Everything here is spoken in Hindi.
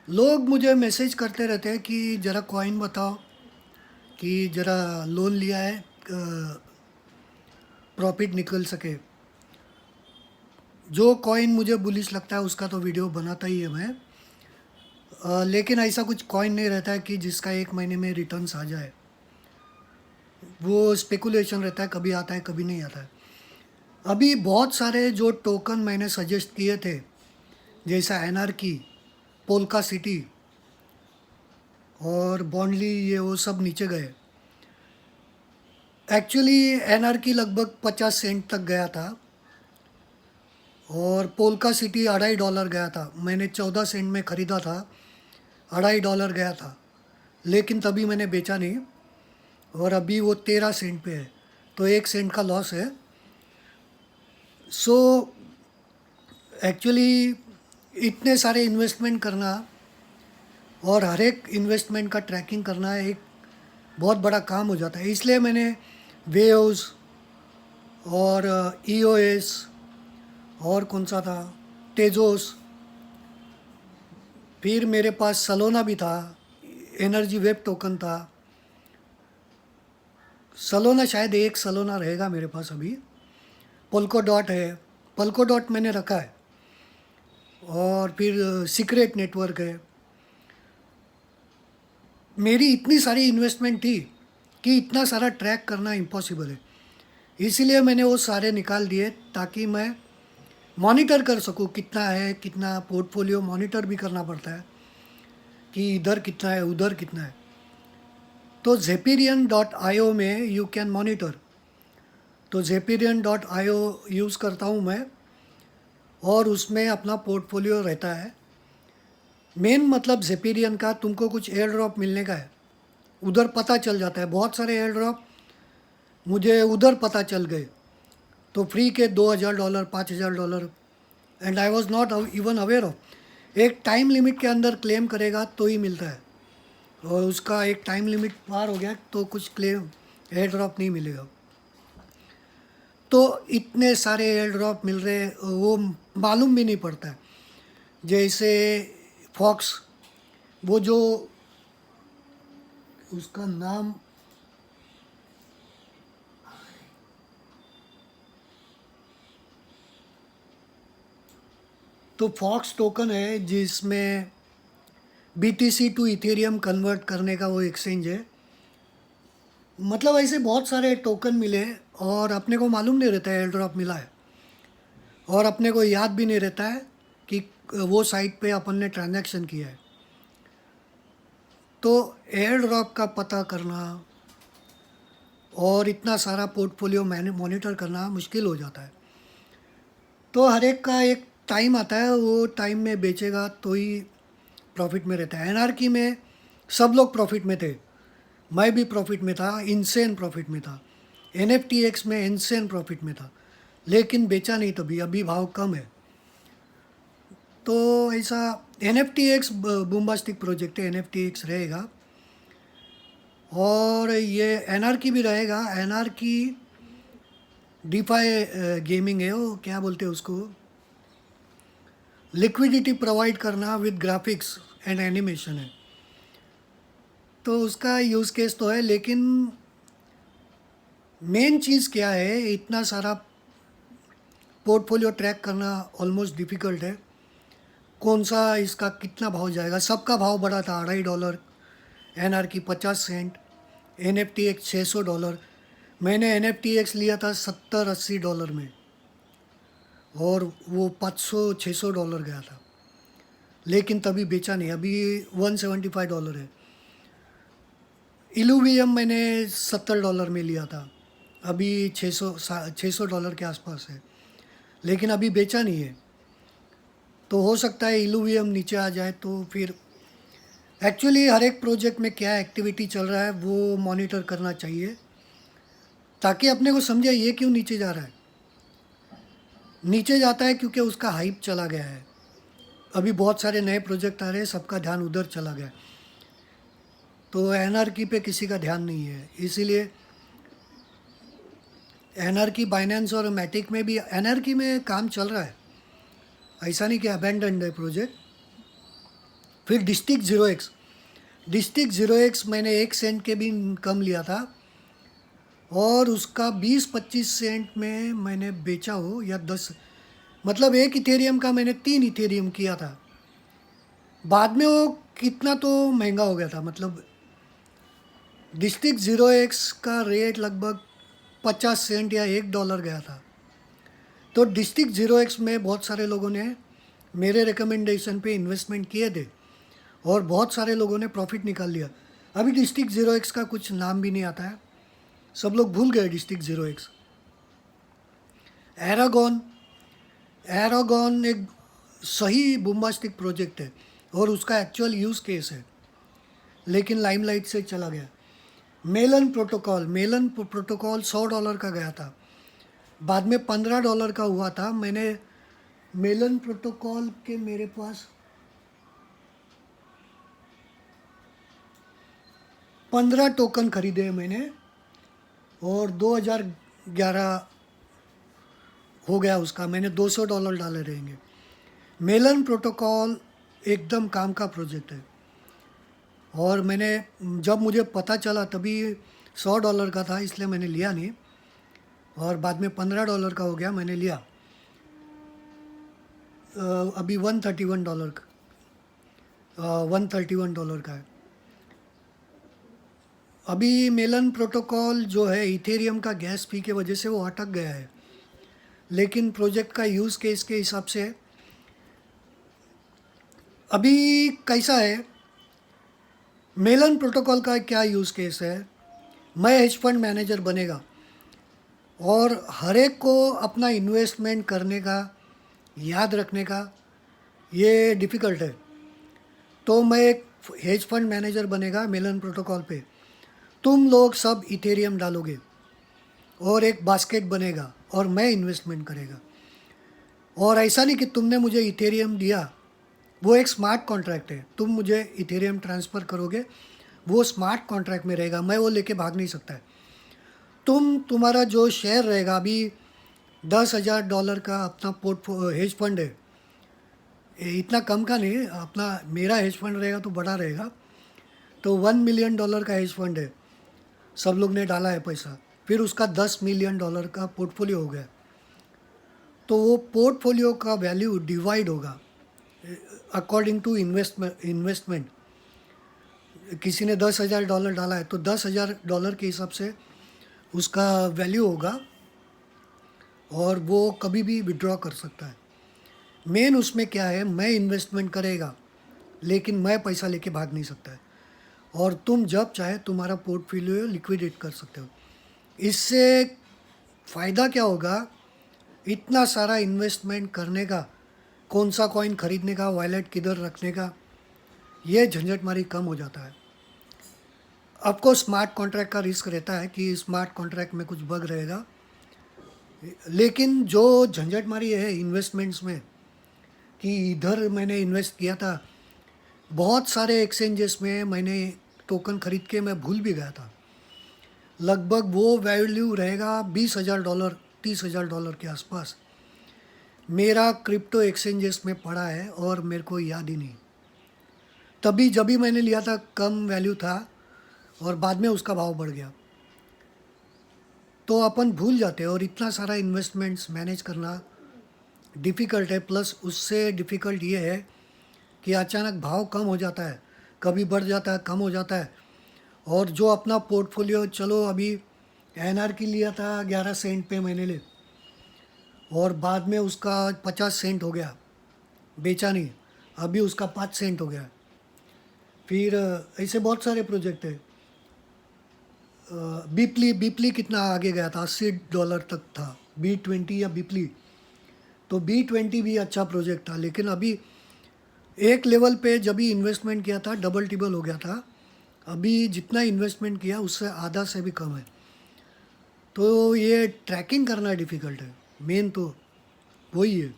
लोग मुझे मैसेज करते रहते हैं कि ज़रा कॉइन बताओ, कि ज़रा लोन लिया है, प्रॉफ़िट निकल सके। जो कॉइन मुझे बुलिश लगता है उसका तो वीडियो बनाता ही है मैं। लेकिन ऐसा कुछ कॉइन नहीं रहता है कि जिसका 1 महीने में रिटर्न्स आ जाए। वो स्पेकुलेशन रहता है, कभी आता है, कभी नहीं आता है। अभी बहुत सारे जो टोकन मैंने सजेस्ट किए थे, जैसा एनआरकी, पोल्का सिटी और बॉन्डली, ये वो सब नीचे गए। एक्चुअली एनआरकी लगभग 50 सेंट तक गया था और पोल्का सिटी $2.5 गया था। मैंने 14 सेंट में ख़रीदा था, $2.5 गया था, लेकिन तभी मैंने बेचा नहीं और अभी वो 13 सेंट पे है, तो 1 सेंट का लॉस है। सो एक्चुअली इतने सारे इन्वेस्टमेंट करना और हर एक इन्वेस्टमेंट का ट्रैकिंग करना एक बहुत बड़ा काम हो जाता है। इसलिए मैंने वेव्स और ईओएस और कौन सा था, टेजोस, फिर मेरे पास सलोना भी था, एनर्जी वेब टोकन था। सलोना शायद एक सलोना रहेगा मेरे पास अभी। पोल्को डॉट है, पोल्को डॉट मैंने रखा है। और फिर सीक्रेट नेटवर्क है। मेरी इतनी सारी इन्वेस्टमेंट थी कि इतना सारा ट्रैक करना इम्पॉसिबल है। इसीलिए मैंने वो सारे निकाल दिए ताकि मैं मॉनिटर कर सकूँ कितना है, कितना पोर्टफोलियो मॉनिटर भी करना पड़ता है कि इधर कितना है, उधर कितना है। तो Zepirion.io में यू कैन मॉनिटर। तो Zepirion.io यूज़ करता हूँ मैं और उसमें अपना पोर्टफोलियो रहता है। मेन मतलब Zepirion का तुमको कुछ एयर ड्रॉप मिलने का है, उधर पता चल जाता है। बहुत सारे एयर ड्रॉप मुझे उधर पता चल गए, तो फ्री के $2,000, $5,000, and I was not even aware of. एक टाइम लिमिट के अंदर क्लेम करेगा तो ही मिलता है, और उसका एक टाइम लिमिट पार हो गया तो कुछ क्लेम एयर ड्रॉप नहीं मिलेगा। तो इतने सारे एयर ड्रॉप मिल रहे, वो मालूम भी नहीं पड़ता है। जैसे फॉक्स, वो जो उसका नाम, तो फॉक्स टोकन है जिसमें BTC टू इथेरियम कन्वर्ट करने का वो एक्सचेंज है। मतलब ऐसे बहुत सारे टोकन मिले और अपने को मालूम नहीं रहता है एयर ड्रॉप मिला है, और अपने को याद भी नहीं रहता है कि वो साइट पे अपन ने ट्रांजैक्शन किया है। तो एयर ड्रॉप का पता करना और इतना सारा पोर्टफोलियो मैंने मॉनिटर करना मुश्किल हो जाता है। तो हर एक का एक टाइम आता है, वो टाइम में बेचेगा तो ही प्रॉफिट में रहता है। एनआरकी में सब लोग प्रॉफिट में थे, मैं भी प्रॉफिट में था, इनसेन प्रॉफिट में था। NFTX में इनसेन प्रॉफिट में था, लेकिन बेचा नहीं तभी, अभी भाव कम है। तो ऐसा NFTX बूम्बास्टिक प्रोजेक्ट है, NFTX रहेगा। और ये एनआरकी भी रहेगा। एनआरकी डीफाई गेमिंग है, वो क्या बोलते हैं उसको, लिक्विडिटी प्रोवाइड करना विद ग्राफिक्स एंड एनिमेशन है। तो उसका यूज़ केस तो है, लेकिन मेन चीज़ क्या है, इतना सारा पोर्टफोलियो ट्रैक करना ऑलमोस्ट डिफ़िकल्ट है। कौन सा इसका कितना भाव जाएगा, सबका भाव बढ़ा था, $2.5, एनआरकी 50 सेंट, NFTX $600। मैंने NFTX लिया था $70-80 में, और वो $500-600 गया था, लेकिन तभी बेचा नहीं। अभी $175 है। इलूवियम मैंने $70 में लिया था, अभी $600 के आसपास है, लेकिन अभी बेचा नहीं है। तो हो सकता है इलूवियम नीचे आ जाए, तो फिर एक्चुअली हर एक प्रोजेक्ट में क्या एक्टिविटी चल रहा है वो मॉनिटर करना चाहिए, ताकि अपने को समझे ये क्यों नीचे जा रहा है। नीचे जाता है क्योंकि उसका हाइप चला गया है। अभी बहुत सारे नए प्रोजेक्ट आ रहे हैं, सबका ध्यान उधर चला गया, तो एनआरकी पे किसी का ध्यान नहीं है। इसीलिए एनआरकी, बाइनेंस और मैटिक में भी एनआरकी में काम चल रहा है, ऐसा नहीं कि अबेंडन्ड है प्रोजेक्ट। फिर डिस्ट्रिक्ट 0x मैंने 1 सेंट के भी कम लिया था, और उसका 20-25 सेंट में मैंने बेचा हो, या 10, मतलब एक इथेरियम का मैंने 3 इथेरियम किया था। बाद में वो कितना तो महंगा हो गया था, मतलब डिस्ट्रिक्ट 0x का रेट लगभग 50 सेंट या $1 गया था। तो डिस्ट्रिक्ट 0x में बहुत सारे लोगों ने मेरे रिकमेंडेशन पे इन्वेस्टमेंट किए थे, और बहुत सारे लोगों ने प्रॉफिट निकाल लिया। अभी डिस्ट्रिक्ट 0x का कुछ नाम भी नहीं आता है, सब लोग भूल गए डिस्ट्रिक्ट 0x। एरागॉन एक सही बुम्बास्टिक प्रोजेक्ट है, और उसका एक्चुअल यूज़ केस है, लेकिन लाइमलाइट से चला गया। मेलन प्रोटोकॉल $100 का गया था, बाद में $15 का हुआ था। मैंने मेलन प्रोटोकॉल के मेरे पास 15 टोकन खरीदे मैंने, और 2011 हो गया उसका, मैंने $200 डाले रहेंगे। मेलन प्रोटोकॉल एकदम काम का प्रोजेक्ट है, और मैंने जब मुझे पता चला तभी $100 का था, इसलिए मैंने लिया नहीं, और बाद में $15 का हो गया, मैंने लिया। अभी $131 का है। अभी मेलन प्रोटोकॉल जो है इथेरियम का गैस फी के वजह से वो अटक गया है, लेकिन प्रोजेक्ट का यूज़ केस के हिसाब से अभी कैसा है, मेलन प्रोटोकॉल का क्या यूज़ केस है, मैं हेज फंड मैनेजर बनेगा, और हर एक को अपना इन्वेस्टमेंट करने का, याद रखने का ये डिफ़िकल्ट है। तो मैं एक हेज फंड मैनेजर बनेगा मेलन प्रोटोकॉल पे, तुम लोग सब इथेरियम डालोगे, और एक बास्केट बनेगा, और मैं इन्वेस्टमेंट करेगा। और ऐसा नहीं कि तुमने मुझे इथेरियम दिया, वो एक स्मार्ट कॉन्ट्रैक्ट है, तुम मुझे इथेरियम ट्रांसफ़र करोगे, वो स्मार्ट कॉन्ट्रैक्ट में रहेगा, मैं वो लेके भाग नहीं सकता है। तुम्हारा जो शेयर रहेगा, अभी $10,000 का अपना हेज फंड है, इतना कम का नहीं, अपना मेरा हेज फंड रहेगा तो बड़ा रहेगा, तो $1 मिलियन का हेज फंड है, सब लोग ने डाला है पैसा, फिर उसका $10 मिलियन का पोर्टफोलियो हो गया, तो वो पोर्टफोलियो का वैल्यू डिवाइड होगा अकॉर्डिंग टू इन्वेस्टमेंट। किसी ने $10,000 डाला है, तो $10,000 के हिसाब से उसका वैल्यू होगा, और वो कभी भी विड्रॉ कर सकता है। मेन उसमें क्या है, मैं इन्वेस्टमेंट करेगा, लेकिन मैं पैसा लेके भाग नहीं सकता है, और तुम जब चाहे तुम्हारा पोर्टफोलियो लिक्विडेट कर सकते हो। इससे फ़ायदा क्या होगा, इतना सारा इन्वेस्टमेंट करने का, कौन सा कॉइन खरीदने का, वॉलेट किधर रखने का, ये झंझटमारी कम हो जाता है। आपको स्मार्ट कॉन्ट्रैक्ट का रिस्क रहता है कि स्मार्ट कॉन्ट्रैक्ट में कुछ बग रहेगा, लेकिन जो झंझटमारी है इन्वेस्टमेंट्स में, कि इधर मैंने इन्वेस्ट किया था, बहुत सारे एक्सचेंजेस में मैंने टोकन खरीद के मैं भूल भी गया था, लगभग वो वैल्यू रहेगा $20,000 $30,000 के आसपास मेरा क्रिप्टो एक्सचेंजेस में पड़ा है, और मेरे को याद ही नहीं। तभी जब भी मैंने लिया था कम वैल्यू था, और बाद में उसका भाव बढ़ गया, तो अपन भूल जाते हैं, और इतना सारा इन्वेस्टमेंट्स मैनेज करना डिफ़िकल्ट है। प्लस उससे डिफ़िकल्ट ये है कि अचानक भाव कम हो जाता है, कभी बढ़ जाता है, कम हो जाता है, और जो अपना पोर्टफोलियो, चलो अभी एनआर की लिया था 11 सेंट पे मैंने ले, और बाद में उसका 50 सेंट हो गया, बेचा नहीं, अभी उसका 5 सेंट हो गया। फिर ऐसे बहुत सारे प्रोजेक्ट है। बीपली कितना आगे गया था, $80 तक था, B20 या बीपली, तो B20 भी अच्छा प्रोजेक्ट था, लेकिन अभी एक लेवल पे जब भी इन्वेस्टमेंट किया था डबल टिबल हो गया था, अभी जितना इन्वेस्टमेंट किया उससे आधा से भी कम है। तो ये ट्रैकिंग करना डिफ़िकल्ट है, मेन तो वही है।